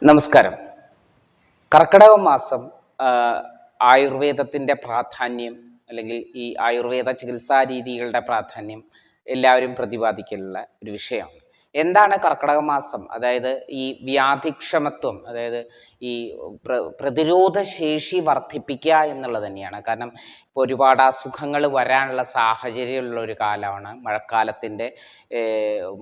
നമസ്കാരം. കർക്കിടക മാസം ആയുർവേദത്തിൻ്റെ പ്രാധാന്യം അല്ലെങ്കിൽ ഈ ആയുർവേദ ചികിത്സാ രീതികളുടെ പ്രാധാന്യം എല്ലാവരും പ്രതിപാദിക്കലുള്ള ഒരു വിഷയമാണ്. എന്താണ് കർക്കിടക മാസം? അതായത് ഈ വ്യാധിക്ഷമത്വം, അതായത് ഈ പ്രതിരോധ ശേഷി വർദ്ധിപ്പിക്കുക എന്നുള്ളത് തന്നെയാണ്. കാരണം ഇപ്പോൾ ഒരുപാട് അസുഖങ്ങൾ വരാനുള്ള സാഹചര്യമുള്ള ഒരു കാലമാണ് മഴക്കാലത്തിൻ്റെ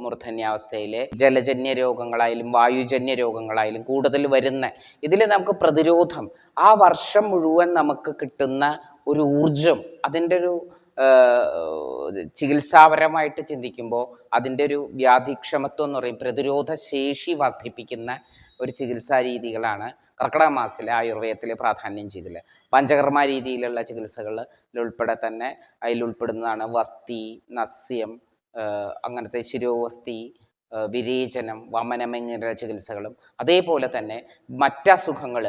മൂർധന്യാവസ്ഥയിൽ. ജലജന്യ രോഗങ്ങളായാലും വായുജന്യ രോഗങ്ങളായാലും കൂടുതൽ വരുന്ന ഇതിൽ നമുക്ക് പ്രതിരോധം, ആ വർഷം മുഴുവൻ നമുക്ക് കിട്ടുന്ന ഒരു ഊർജം, അതിൻ്റെ ഒരു ചികിത്സാപരമായിട്ട് ചിന്തിക്കുമ്പോൾ അതിൻ്റെ ഒരു വ്യാധിക്ഷമത്വം എന്ന് പറയും, പ്രതിരോധ ശേഷി വർദ്ധിപ്പിക്കുന്ന ഒരു ചികിത്സാ രീതികളാണ് കർക്കിടക മാസത്തിലെ ആയുർവേദത്തിൽ പ്രാധാന്യം ചെയ്തില്ല. പഞ്ചകർമ്മ രീതിയിലുള്ള ചികിത്സകളിൽ ഉൾപ്പെടെ തന്നെ അതിലുൾപ്പെടുന്നതാണ് വസ്തി, നസ്യം, അങ്ങനത്തെ ശിരോവസ്തി, വിരേചനം, വമനം എന്നിങ്ങനെയുള്ള ചികിത്സകളും. അതേപോലെ തന്നെ മറ്റസുഖങ്ങൾ,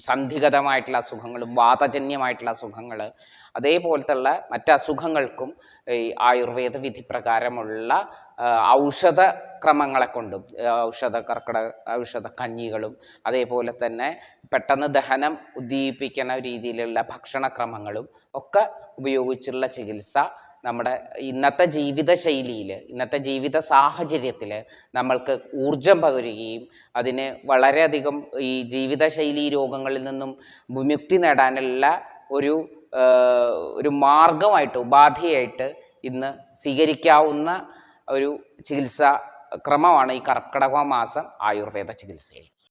സന്ധിഗതമായിട്ടുള്ള അസുഖങ്ങളും വാതജന്യമായിട്ടുള്ള അസുഖങ്ങൾ, അതേപോലത്തുള്ള മറ്റസുഖങ്ങൾക്കും ഈ ആയുർവേദ വിധിപ്രകാരമുള്ള ഔഷധ ക്രമങ്ങളെ കൊണ്ടും, ഔഷധ കഞ്ഞികളും അതേപോലെ തന്നെ പെട്ടെന്ന് ദഹനം ഉദ്ദീപിക്കുന്ന രീതിയിലുള്ള ഭക്ഷണക്രമങ്ങളും ഒക്കെ ഉപയോഗിച്ചുള്ള ചികിത്സ നമ്മുടെ ഇന്നത്തെ ജീവിതശൈലിയിൽ, ഇന്നത്തെ ജീവിത സാഹചര്യത്തിൽ നമ്മൾക്ക് ഊർജം പകരുകയും അതിന് വളരെയധികം ഈ ജീവിതശൈലി രോഗങ്ങളിൽ നിന്നും വിമുക്തി നേടാനുള്ള ഒരു മാർഗമായിട്ട്, ഉപാധിയായിട്ട് ഇന്ന് സ്വീകരിക്കാവുന്ന ഒരു ചികിത്സാ ക്രമമാണ് ഈ കർക്കിടക മാസം ആയുർവേദ ചികിത്സയിൽ.